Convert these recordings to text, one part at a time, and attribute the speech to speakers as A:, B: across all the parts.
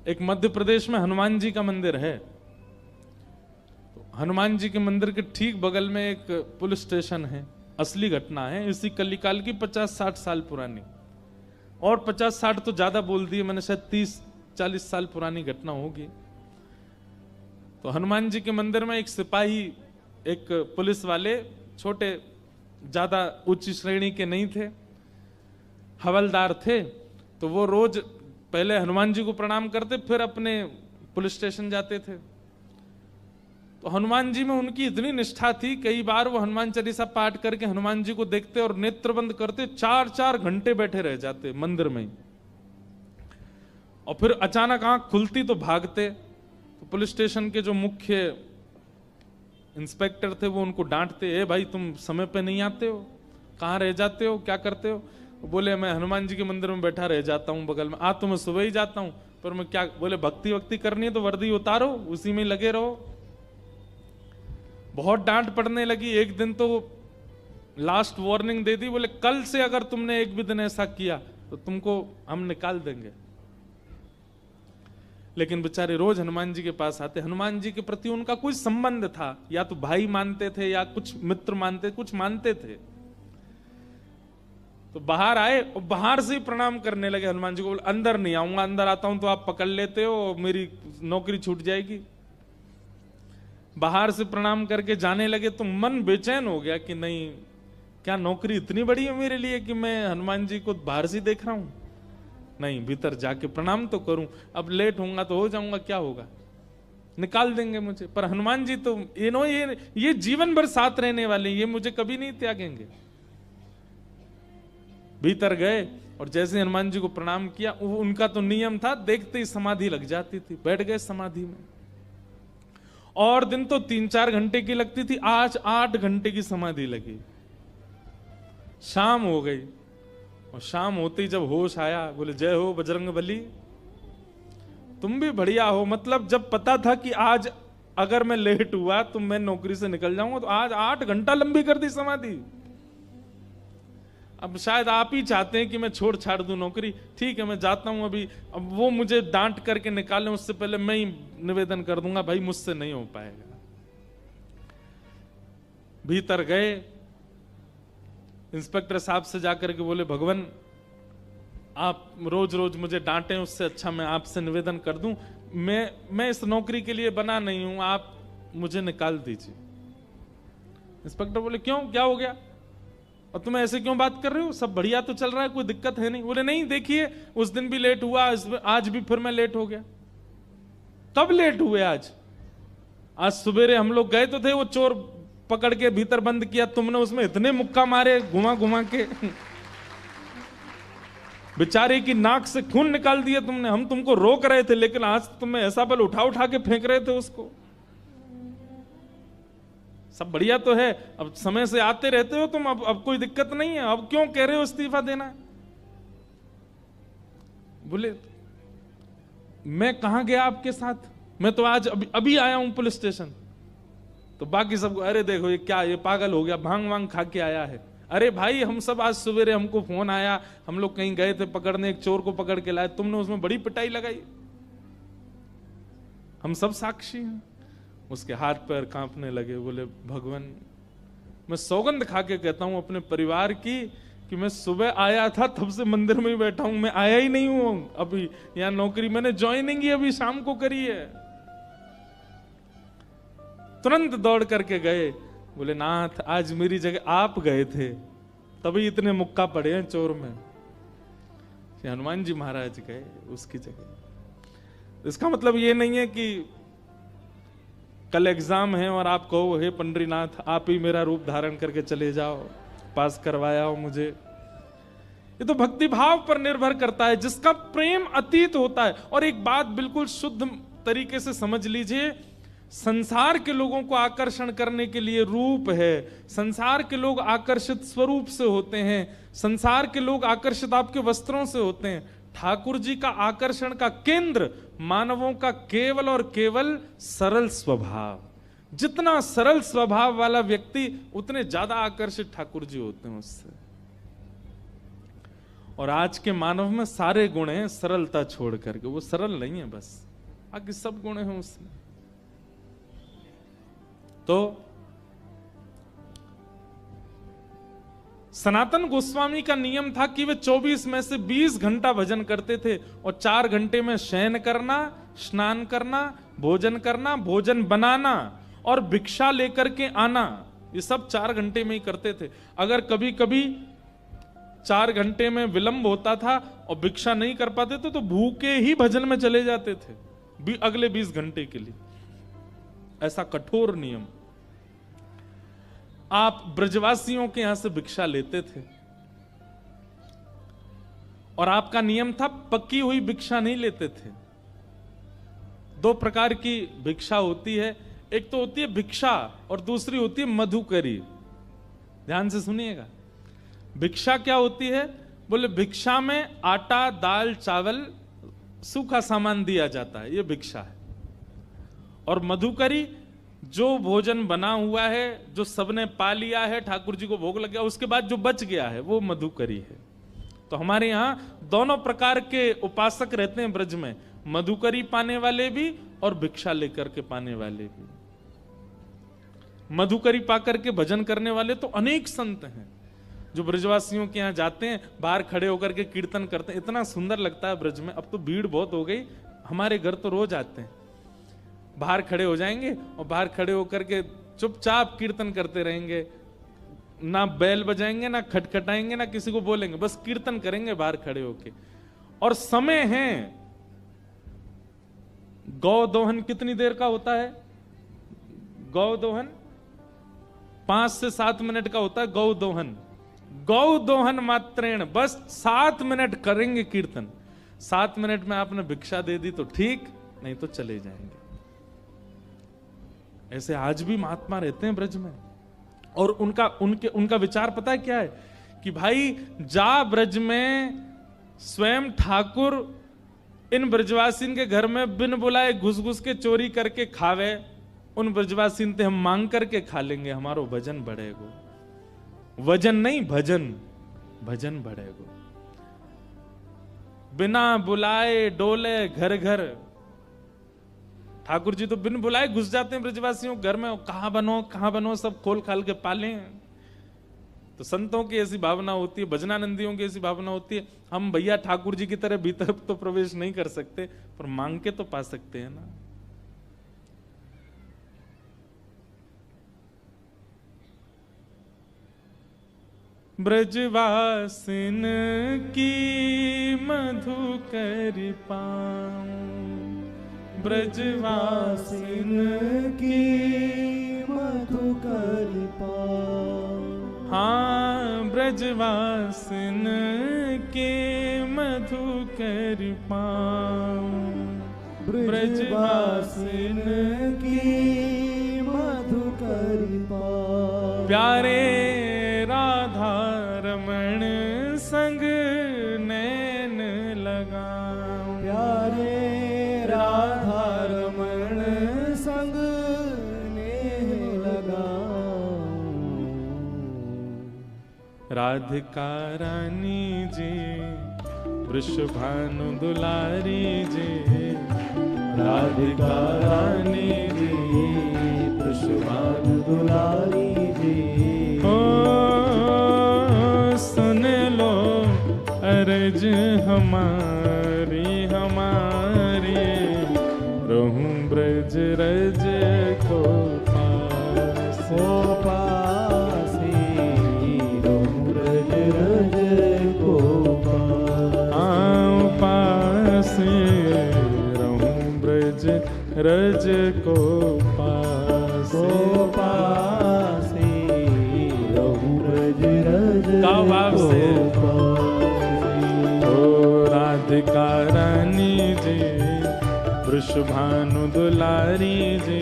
A: एक मध्य प्रदेश में हनुमान जी का मंदिर है। तो हनुमान जी के मंदिर के ठीक बगल में एक पुलिस स्टेशन है। असली घटना है, इसी कलिकाल की 50-60 साल पुरानी, और 50-60 तो ज्यादा बोल दिए मैंने, शायद 30-40 साल पुरानी घटना होगी। तो हनुमान जी के मंदिर में एक सिपाही, एक पुलिस वाले, छोटे, ज्यादा उच्च श्रेणी के नहीं थे, हवलदार थे। तो वो रोज पहले हनुमान जी को प्रणाम करते, फिर अपने पुलिस स्टेशन जाते थे। तो हनुमान जी में उनकी इतनी निष्ठा थी, कई बार वो हनुमान चालीसा पाठ करके हनुमान जी को देखते और नेत्र बंद करते, 4-4 घंटे बैठे रह जाते मंदिर में ही। और फिर अचानक आंख खुलती तो भागते। तो पुलिस स्टेशन के जो मुख्य इंस्पेक्टर थे वो उनको डांटते, ए भाई तुम समय पे नहीं आते हो, कहाँ रह जाते हो, क्या करते हो? बोले मैं हनुमान जी के मंदिर में बैठा रह जाता हूँ बगल में। तो मैं सुबह ही जाता हूँ, पर मैं क्या, बोले भक्ति वक्ति करनी है तो वर्दी उतारो, उसी में लगे रहो। बहुत डांट पड़ने लगी। एक दिन तो लास्ट वार्निंग दे दी, बोले कल से अगर तुमने एक भी दिन ऐसा किया तो तुमको हम निकाल देंगे। लेकिन बेचारे रोज हनुमान जी के पास आते। हनुमान जी के प्रति उनका कोई संबंध था, या तो भाई मानते थे या कुछ मित्र मानते, कुछ मानते थे। तो बाहर आए और बाहर से ही प्रणाम करने लगे हनुमान जी को। अंदर नहीं आऊंगा, अंदर आता हूं तो आप पकड़ लेते हो, मेरी नौकरी छूट जाएगी। बाहर से प्रणाम करके जाने लगे तो मन बेचैन हो गया कि नहीं, क्या नौकरी इतनी बड़ी है मेरे लिए कि मैं हनुमान जी को बाहर से देख रहा हूं? नहीं, भीतर जाके प्रणाम तो करूं। अब लेट होऊंगा तो हो जाऊंगा, क्या होगा, निकाल देंगे मुझे। पर हनुमान जी तो ये जीवन भर साथ रहने वाले, ये मुझे कभी नहीं त्यागेंगे। भीतर गए और जैसे हनुमान जी को प्रणाम किया, उनका तो नियम था, देखते ही समाधि लग जाती थी, बैठ गए समाधि में। और दिन तो 3-4 घंटे की लगती थी, आज 8 घंटे की समाधि लगी। शाम हो गई और शाम होते ही जब होश आया, बोले जय हो बजरंगबली, तुम भी बढ़िया हो। मतलब जब पता था कि आज अगर मैं लेट हुआ तो मैं नौकरी से निकल जाऊंगा, तो आज 8 घंटा लंबी कर दी समाधि। अब शायद आप ही चाहते हैं कि मैं छोड़ छाड़ दूं नौकरी, ठीक है मैं जाता हूं अभी। अब वो मुझे डांट करके निकालें उससे पहले मैं ही निवेदन कर दूंगा, भाई मुझसे नहीं हो पाएगा। भीतर गए, इंस्पेक्टर साहब से जाकर के बोले, भगवान आप रोज रोज मुझे डांटें, उससे अच्छा मैं आपसे निवेदन कर दूं, मैं इस नौकरी के लिए बना नहीं हूं, आप मुझे निकाल दीजिए। इंस्पेक्टर बोले क्यों, क्या हो गया, और तुम ऐसे क्यों बात कर रहे हो, सब बढ़िया तो चल रहा है, कोई दिक्कत है नहीं? बोले नहीं, देखिए उस दिन भी लेट हुआ, आज भी फिर मैं लेट हो गया। कब लेट हुए? आज सवेरे हम लोग गए तो थे, वो चोर पकड़ के भीतर बंद किया, तुमने उसमें इतने मुक्का मारे घुमा घुमा के बेचारे की नाक से खून निकाल दिया तुमने। हम तुमको रोक रहे थे, लेकिन आज तुम्हें ऐसा बल उठा उठा के फेंक रहे थे उसको। सब बढ़िया तो है, अब समय से आते रहते हो तुम, अब कोई दिक्कत नहीं है, अब क्यों कह रहे हो इस्तीफा देना? बोले मैं कहां गया आपके साथ, मैं तो आज अभी आया हूं पुलिस स्टेशन। तो बाकी सबको, अरे देखो ये क्या, ये पागल हो गया, भांग वांग खा के आया है। अरे भाई हम सब आज सवेरे, हमको फोन आया, हम लोग कहीं गए थे पकड़ने, एक चोर को पकड़ के लाए, तुमने उसमें बड़ी पिटाई लगाई, हम सब साक्षी हैं। उसके हाथ पैर कांपने लगे। बोले भगवान, मैं सौगंध खा के कहता हूं अपने परिवार की कि मैं सुबह आया था तब से मंदिर में ही बैठा हूं, मैं आया ही नहीं हूं अभी यहां नौकरी, मैंने ज्वाइनिंग ही अभी शाम को करी है। तुरंत दौड़ करके गए। बोले नाथ, आज मेरी जगह आप गए थे, तभी इतने मुक्का पड़े हैं चोर में। हनुमान जी महाराज गए उसकी जगह। इसका मतलब ये नहीं है कि कल एग्जाम है और आप कहो हे पंडरीनाथ आप ही मेरा रूप धारण करके चले जाओ, पास करवाया हो मुझे। ये तो भक्ति भाव पर निर्भर करता है, जिसका प्रेम अतीत होता है। और एक बात बिल्कुल शुद्ध तरीके से समझ लीजिए, संसार के लोगों को आकर्षण करने के लिए रूप है, संसार के लोग आकर्षित स्वरूप से होते हैं, संसार के लोग आकर्षित आपके वस्त्रों से होते हैं। ठाकुर जी का आकर्षण का केंद्र मानवों का केवल और केवल सरल स्वभाव। जितना सरल स्वभाव वाला व्यक्ति, उतने ज्यादा आकर्षित ठाकुर जी होते हैं उससे। और आज के मानव में सारे गुण हैं सरलता छोड़ करके, वो सरल नहीं है, बस बाकी सब गुण हैं उसमें। तो सनातन गोस्वामी का नियम था कि वे 24 में से 20 घंटा भजन करते थे और 4 घंटे में शयन करना, स्नान करना, भोजन बनाना और भिक्षा लेकर के आना, ये सब 4 घंटे में ही करते थे। अगर कभी कभी 4 घंटे में विलंब होता था और भिक्षा नहीं कर पाते थे तो भूखे ही भजन में चले जाते थे अगले 20 घंटे के लिए। ऐसा कठोर नियम। आप ब्रजवासियों के यहां से भिक्षा लेते थे और आपका नियम था पक्की हुई भिक्षा नहीं लेते थे। 2 प्रकार की भिक्षा होती है, एक तो होती है भिक्षा और दूसरी होती है मधुकरी। ध्यान से सुनिएगा, भिक्षा क्या होती है? बोले भिक्षा में आटा, दाल, चावल, सूखा सामान दिया जाता है, ये भिक्षा है। और मधुकरी जो भोजन बना हुआ है, जो सबने पा लिया है, ठाकुर जी को भोग लग गया, उसके बाद जो बच गया है वो मधुकरी है। तो हमारे यहां दोनों प्रकार के उपासक रहते हैं ब्रज में, मधुकरी पाने वाले भी और भिक्षा लेकर के पाने वाले भी। मधुकरी पाकर के भजन करने वाले तो अनेक संत हैं जो ब्रजवासियों के यहां जाते हैं, बाहर खड़े होकर के कीर्तन करते हैं। इतना सुंदर लगता है ब्रज में। अब तो भीड़ बहुत हो गई, हमारे घर तो रोज आते हैं, बाहर खड़े हो जाएंगे और बाहर खड़े होकर के चुपचाप कीर्तन करते रहेंगे, ना बैल बजाएंगे, ना खटखटाएंगे, ना किसी को बोलेंगे, बस कीर्तन करेंगे बाहर खड़े होके। और समय है, गौ दोहन कितनी देर का होता है? गौ दोहन 5 से 7 मिनट का होता है। गौ दोहन, गौ दोहन मात्रेण, बस 7 मिनट करेंगे कीर्तन। 7 मिनट में आपने भिक्षा दे दी तो ठीक, नहीं तो चले जाएंगे। ऐसे आज भी महात्मा रहते हैं ब्रज में। और उनका विचार पता है क्या है? कि भाई जा ब्रज में स्वयं ठाकुर इन ब्रजवासीन के घर में बिन बुलाए घुस घुस के चोरी करके खावे, उन ब्रजवासीन ते हम मांग करके खा लेंगे, हमारो भजन बढ़ेगो। वजन नहीं, भजन, भजन बढ़ेगो। बिना बुलाए डोले घर घर। ठाकुर जी तो बिन बुलाए घुस जाते हैं ब्रजवासियों घर में, कहां बनो सब खोल खाल के पाले। तो संतों की ऐसी भावना होती है, भजनानंदियों की ऐसी भावना होती है, हम भैया ठाकुर जी की तरह भीतर तो प्रवेश नहीं कर सकते, पर मांग के तो पा सकते हैं ना। ब्रजवासिन की मधुकर पाऊं, ब्रजवासिन
B: की मधुकर पाऊं।
A: हाँ, ब्रजवासिन के मधुकर पाऊं,
B: ब्रजवासिन की मधुकर पाऊं।
A: प्यारे राधा रमण संग नैन लगाऊं,
B: प्यारे राधा रमण संग नेह लगाऊं।
A: राधिका रानी जी, वृषभानु दुलारी जी,
B: राधिका रानी जी, वृषभानु दुलारी जी।
A: ओ सुन लो अर्ज हमारी हमारी, रहूं ब्रज रज को पास,
B: ओ पासी, रहूं ब्रज रज को पास।
A: आऊं पासे, रहूं ब्रज रज को पास,
B: ओ पासी, रहूं ब्रज रज
A: गाओ भाव से।
B: को
A: ओ राधिका रानी जी, वृषभानु दुलारी जी,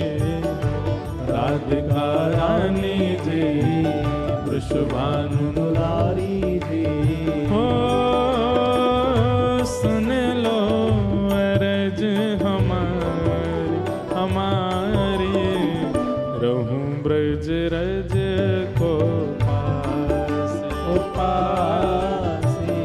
A: राधिका रानी जी, वृषभानु
B: दुलारी जी।
A: हो सुन लो अरज हमारी हमारी, रहूं ब्रज रज को पास,
B: ओ पासी,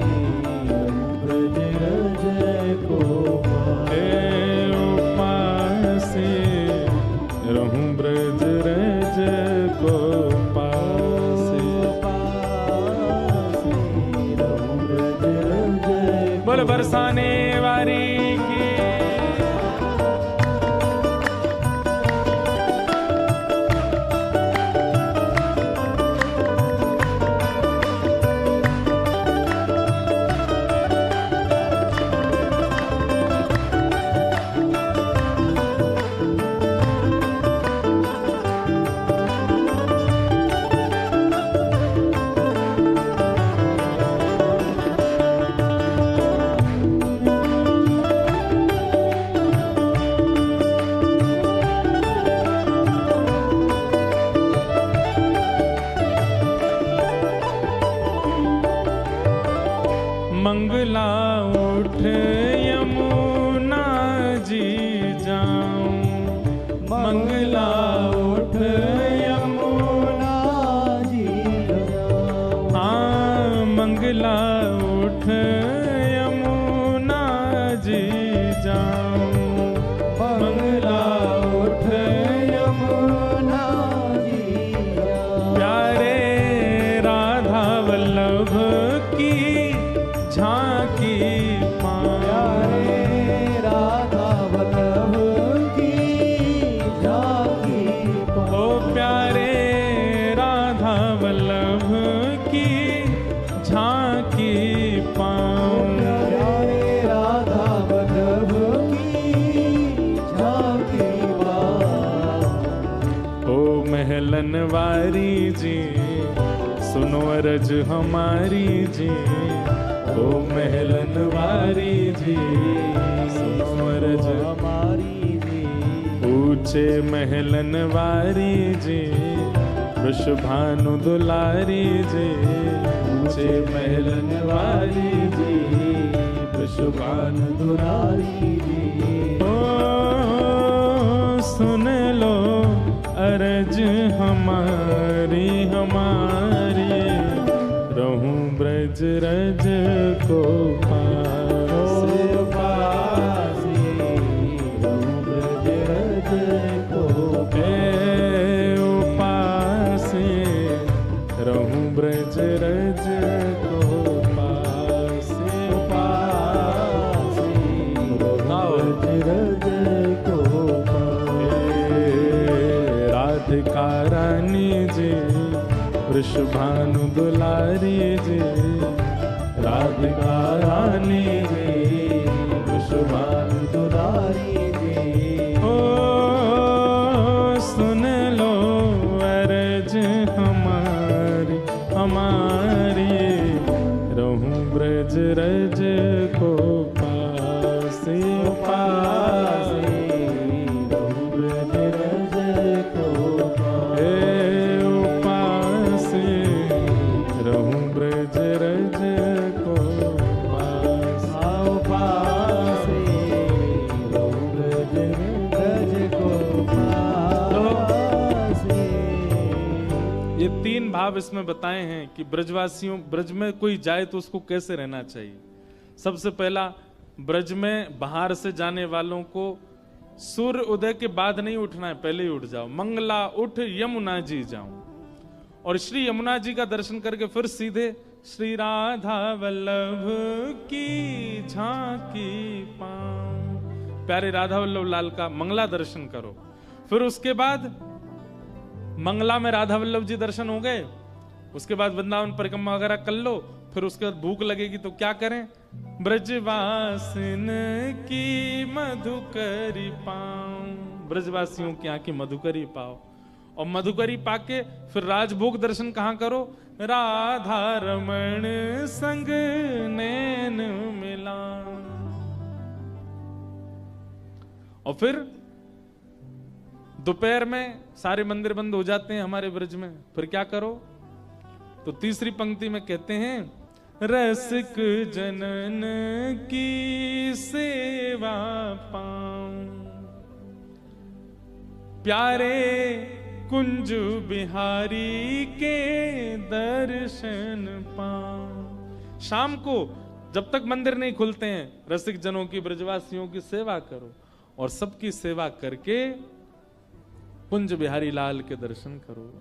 A: मंगला उठ
B: यमुना जी जाऊं।
A: हाँ मंगला उठ यमुना जी जाऊं।
B: मंगला उठ यमुना जी जाऊं।
A: प्यारे राधा वल्लभ की झांकी पाऊं।
B: प्यारे राधा वल्लभ की झांकी
A: ओ प्यारे राधा वल्लभ की झांकी पाऊं।
B: प्यारे राधा वल्लभ की झांकी पाऊं।
A: ओ महलन वारी जी सुनो अरज हमारी जी। ओ महलन वारी जी सुनो अरज
B: हमारी जी।
A: ऊंचे महलन वारी जी वृषभानु दुलारी जी। ऊंचे महलन वारी जी वृषभानु
B: दुलारी जी।
A: ओ सुन लो अरज हमारी हमारी रहूं ब्रज रज को पासे।
B: रहूं ब्रज रज को
A: उपासे रहूं ब्रज रज को पासे।
B: ब्रज रज को
A: राधिका रानी जी वृषभानु दुलारी जी। राधिका रानी जी वृषभानु
B: दुलारी जी।
A: ओ सुन लो अरज हमारी हमारी रहूं ब्रज रज को पासे। पासे
B: रहूं ब्रज रज को
A: हे उपासे रहूं ब्रज रज को पास।
B: आओ पासे रहूं ब्रज रज को पासे।
A: ये तीन भाव इसमें बताए हैं कि ब्रजवासियों ब्रज में कोई जाए तो उसको कैसे रहना चाहिए। सबसे पहला ब्रज में बाहर से जाने वालों को सूर्य उदय के बाद नहीं उठना है, पहले ही उठ जाओ। मंगला उठ यमुना जी जाऊं और श्री यमुना जी का दर्शन करके फिर सीधे श्री राधा वल्लभ की झांकी पाऊं। प्यारे राधा वल्लभ लाल का मंगला दर्शन करो। फिर उसके बाद मंगला में राधा वल्लभ जी दर्शन हो गए, उसके बाद वृंदावन परिक्रमा वगैरह कर लो। फिर उसके बाद भूख लगेगी तो क्या करें, ब्रजवासिन की मधुकरी पाऊं। ब्रजवासियों की यहाँ की मधुकरी पाओ और मधुकरी पाके फिर राजभोग दर्शन कहाँ करो, राधा रमण संग नैन मिला। और फिर दोपहर में सारे मंदिर बंद हो जाते हैं हमारे ब्रज में, फिर क्या करो, तो तीसरी पंक्ति में कहते हैं रसिक जनन की सेवा पाऊं। प्यारे कुंज बिहारी के दर्शन पाऊं। शाम को जब तक मंदिर नहीं खुलते हैं रसिक जनों की ब्रजवासियों की सेवा करो और सबकी सेवा करके कुंज बिहारी लाल के दर्शन करो,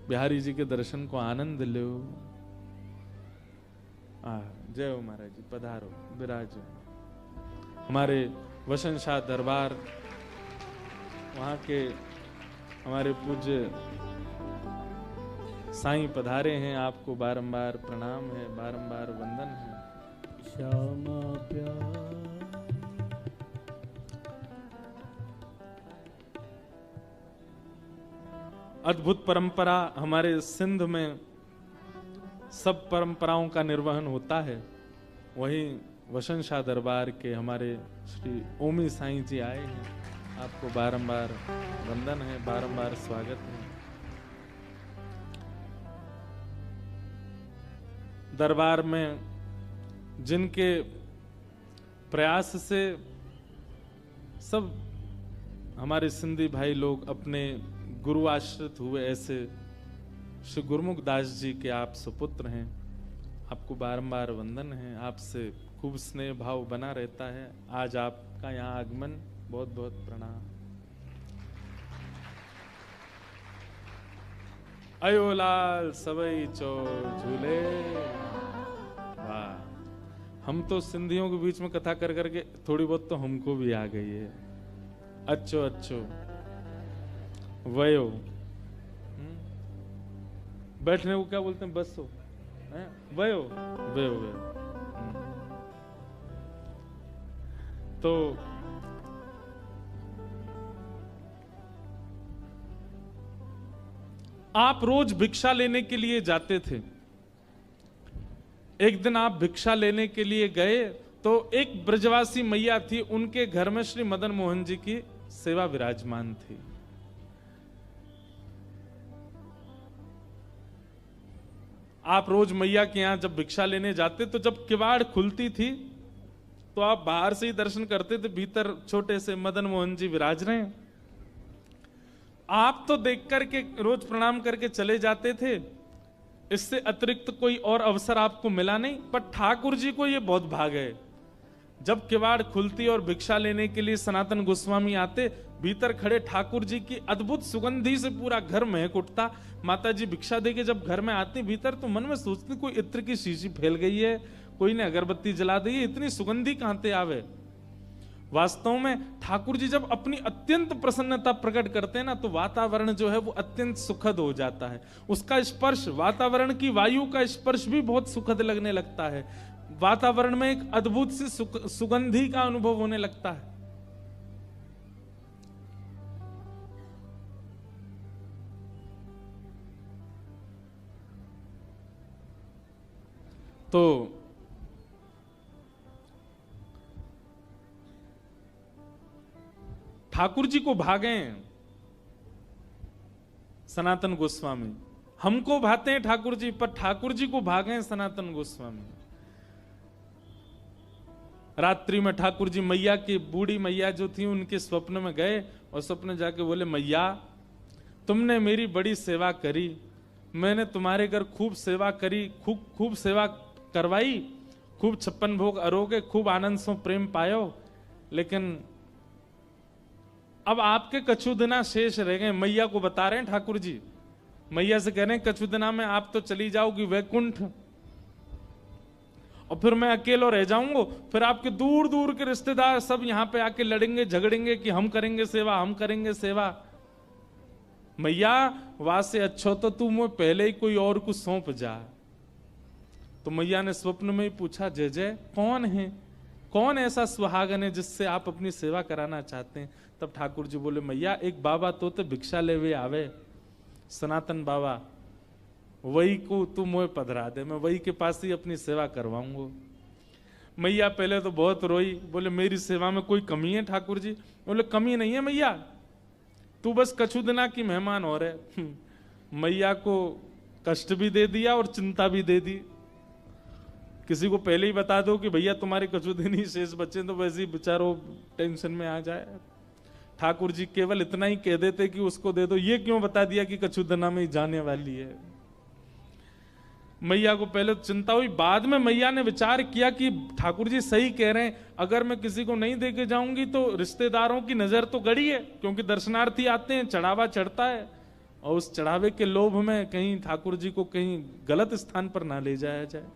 A: बिहारी जी के दर्शन को आनंद लो। जय हो महाराज जी, पधारो विराजो। हमारे वसन शाह दरबार वहां के हमारे पूज्य साईं पधारे हैं, आपको बारंबार प्रणाम है, बारंबार वंदन है।
B: श्यामा प्यार
A: अद्भुत परंपरा हमारे सिंध में सब परंपराओं का निर्वहन होता है। वहीं वसन शाह दरबार के हमारे श्री ओमी साईं जी आए हैं, आपको बारंबार वंदन है, बारंबार स्वागत है। दरबार में जिनके प्रयास से सब हमारे सिंधी भाई लोग अपने गुरु आश्रित हुए ऐसे श्री गुरुमुख दास जी के आप सुपुत्र हैं। आपको बारंबार वंदन है, आपसे खूब स्नेह भाव बना रहता है। आज आपका यहाँ आगमन, बहुत बहुत प्रणाम। अयो लाल सबई चोर झूले। वाह, हम तो सिंधियों के बीच में कथा कर करके थोड़ी बहुत तो हमको भी आ गई है। अच्छो अच्छो वयो, बैठने को क्या बोलते हैं? बसो, वयो वयो वयो। तो आप रोज भिक्षा लेने के लिए जाते थे। एक दिन आप भिक्षा लेने के लिए गए तो एक ब्रजवासी मैया थी, उनके घर में श्री मदन मोहन जी की सेवा विराजमान थी। आप रोज मैया के यहां जब भिक्षा लेने जाते तो जब किवाड़ खुलती थी तो आप बाहर से ही दर्शन करते थे, भीतर छोटे से मदन मोहन जी विराज रहे हैं। आप तो देख करके रोज प्रणाम करके चले जाते थे, इससे अतिरिक्त कोई और अवसर आपको मिला नहीं। पर ठाकुर जी को यह बहुत भाग है, जब किवाड़ खुलती और भिक्षा लेने के लिए सनातन गोस्वामी आते, भीतर खड़े ठाकुर जी की अद्भुत सुगंधी से पूरा घर महक उठता। माता जी भिक्षा देके जब घर में आती भीतर तो मन में सोचती कोई इत्र की शीशी फैल गई है, कोई ने अगरबत्ती जला दी है, इतनी सुगंधी कहां से आवे। वास्तव में ठाकुर जी जब अपनी अत्यंत प्रसन्नता प्रकट करते हैं ना, तो वातावरण जो है वो अत्यंत सुखद हो जाता है। उसका स्पर्श, वातावरण की वायु का स्पर्श भी बहुत सुखद लगने लगता है। वातावरण में एक अद्भुत सी सुगंधी का अनुभव होने लगता है। तो ठाकुर जी को भागे सनातन गोस्वामी, हमको भाते हैं ठाकुर जी, पर ठाकुर जी को भागे सनातन गोस्वामी। रात्रि में ठाकुर जी मैया की, बूढ़ी मैया जो थी, उनके स्वप्न में गए और स्वप्न जाके बोले, मैया तुमने मेरी बड़ी सेवा करी, मैंने तुम्हारे घर खूब सेवा करी, खूब सेवा करवाई, खूब 56 भोग अरोगे, खूब आनंद सो प्रेम पायो, लेकिन अब आपके कछु दिना शेष रह गए। मैया को बता रहे हैं ठाकुर जी, मैया से कह रहे हैं कछु दिना में आप तो चली जाओगी वैकुंठ, और फिर मैं अकेला रह जाऊंगा। फिर आपके दूर दूर के रिश्तेदार सब यहां पे आके लड़ेंगे झगड़ेंगे कि हम करेंगे सेवा, हम करेंगे सेवा। मैया वहां से अच्छो तो तू मुझे पहले ही कोई और को सौंप जा। तो मैया ने स्वप्न में ही पूछा, जय जय कौन है, कौन ऐसा सुहागन है जिससे आप अपनी सेवा कराना चाहते हैं? तब ठाकुर जी बोले, मैया एक बाबा तो भिक्षा लेवे आवे, सनातन बाबा, वही को तू मोह पधरा दे, मैं वही के पास ही अपनी सेवा करवाऊंगा। मैया पहले तो बहुत रोई, बोले मेरी सेवा में कोई कमी है ठाकुर जी? बोले कमी नहीं है मैया, तू बस कछु दिना की मेहमान हो रहे। मैया को कष्ट भी दे दिया और चिंता भी दे दी। किसी को पहले ही बता दो कि भैया तुम्हारे कछु दिन ही शेष बचे, तो वैसे ही बेचारो टेंशन में आ जाए। ठाकुर जी केवल इतना ही कह देते कि उसको दे दो, ये क्यों बता दिया कि कछु दिना में ही जाने वाली है। मैया को पहले तो चिंता हुई, बाद में मैया ने विचार किया कि ठाकुर जी सही कह रहे हैं, अगर मैं किसी को नहीं देके जाऊंगी तो रिश्तेदारों की नजर तो गड़ी है, क्योंकि दर्शनार्थी आते हैं, चढ़ावा चढ़ता है, और उस चढ़ावे के लोभ में कहीं ठाकुर जी को कहीं गलत स्थान पर ना ले जाया जाए।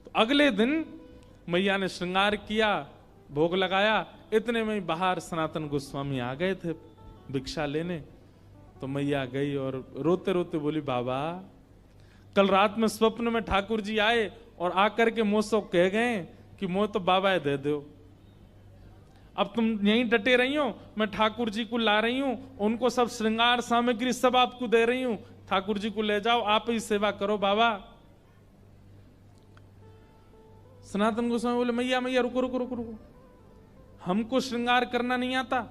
A: तो अगले दिन मैया ने श्रृंगार किया, भोग लगाया, इतने में ही बाहर सनातन गोस्वामी आ गए थे भिक्षा लेने। तो मैया गई और रोते रोते बोली, बाबा कल रात में स्वप्न में ठाकुर जी आए और आकर के मुझसे कह गए कि मुझे तो बाबा दे दो, अब तुम यहीं डटे रही हो, मैं ठाकुर जी को ला रही हूं, उनको सब श्रृंगार सामग्री सब आपको दे रही हूं, ठाकुर जी को ले जाओ, आप ही सेवा करो बाबा। सनातन गोस्वामी बोले, मैया मैया रुको रुको रुको रुको, हमको श्रृंगार करना नहीं आता,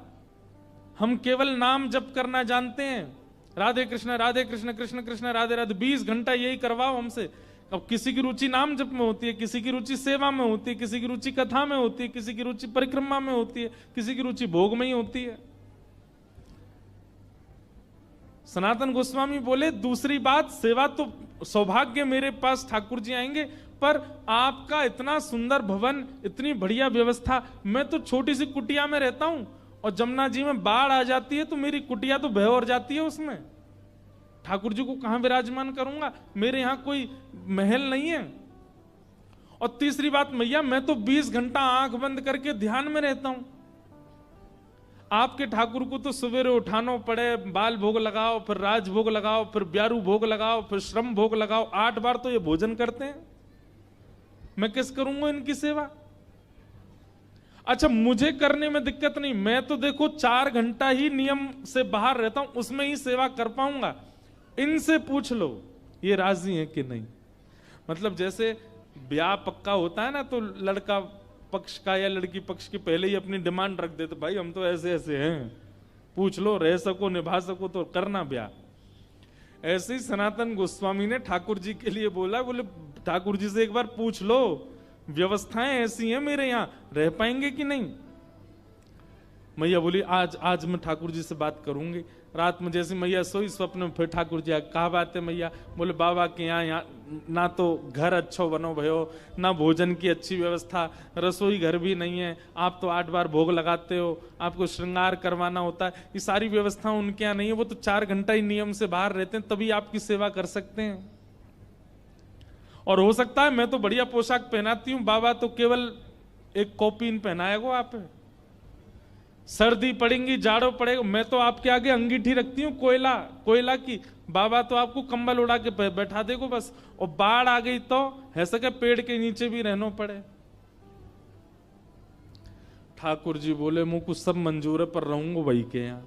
A: हम केवल नाम जप करना जानते हैं, राधे कृष्ण कृष्ण कृष्ण राधे राधे, 20 घंटा यही करवाओ हमसे। अब किसी की रुचि नाम जप में होती है, किसी की रुचि सेवा में होती है, किसी की रुचि कथा में होती है, किसी की रुचि परिक्रमा में होती है, किसी की रुचि भोग में ही होती है। सनातन गोस्वामी बोले दूसरी बात, सेवा तो सौभाग्य मेरे पास ठाकुर जी आएंगे, पर आपका इतना सुंदर भवन, इतनी बढ़िया व्यवस्था, मैं तो छोटी सी कुटिया में रहता हूं और जमुना जी में बाढ़ आ जाती है तो मेरी कुटिया तो बह जाती है, उसमें ठाकुर जी को कहां विराजमान करूंगा, मेरे यहां कोई महल नहीं है। और तीसरी बात मैया, मैं तो 20 घंटा आंख बंद करके ध्यान में रहता हूं, आपके ठाकुर को तो सवेरे उठानो पड़े, बाल भोग लगाओ, फिर राज भोग लगाओ, फिर ब्यारू भोग लगाओ, फिर श्रम भोग लगाओ, 8 बार तो ये भोजन करते हैं, मैं किस करूंगा इनकी सेवा। अच्छा, मुझे करने में दिक्कत नहीं, मैं तो देखो 4 घंटा ही नियम से बाहर रहता हूं, उसमें ही सेवा कर पाऊंगा। इनसे पूछ लो ये राजी है कि नहीं। मतलब जैसे ब्याह पक्का होता है ना, तो लड़का पक्ष का या लड़की पक्ष की पहले ही अपनी डिमांड रख देते, भाई हम तो ऐसे ऐसे हैं, पूछ लो, रह सको निभा सको तो करना ब्याह। ऐसे ही सनातन गोस्वामी ने ठाकुर जी के लिए बोला, बोले ठाकुर जी से एक बार पूछ लो, व्यवस्थाएं ऐसी हैं मेरे यहां, रह पाएंगे कि नहीं। मैया बोली आज मैं ठाकुर जी से बात करूंगी। रात में जैसे मैया सोई, स्वप्न में फिर ठाकुर जी कहा बात है मैया, बोले बाबा के यहाँ ना तो घर अच्छो बनो भयो, ना भोजन की अच्छी व्यवस्था, रसोई घर भी नहीं है, आप तो 8 बार भोग लगाते हो, आपको श्रृंगार करवाना होता है, ये सारी व्यवस्था उनके यहाँ नहीं है, वो तो 4 घंटा ही नियम से बाहर रहते हैं, तभी आपकी सेवा कर सकते हैं। और हो सकता है मैं तो बढ़िया पोशाक पहनाती हूँ, बाबा तो केवल एक कॉपीन पहनाएगा आप, सर्दी पड़ेंगी, जाड़ो पड़ेगा, मैं तो आपके आगे अंगीठी रखती हूँ कोयला की, बाबा तो आपको कंबल उड़ा के बैठा देगो बस। और बाढ़ आ गई तो है सके पेड़ के नीचे भी रहना पड़े। ठाकुर जी बोले मुझको सब मंजूर है, पर रहूंगा वही के यहाँ।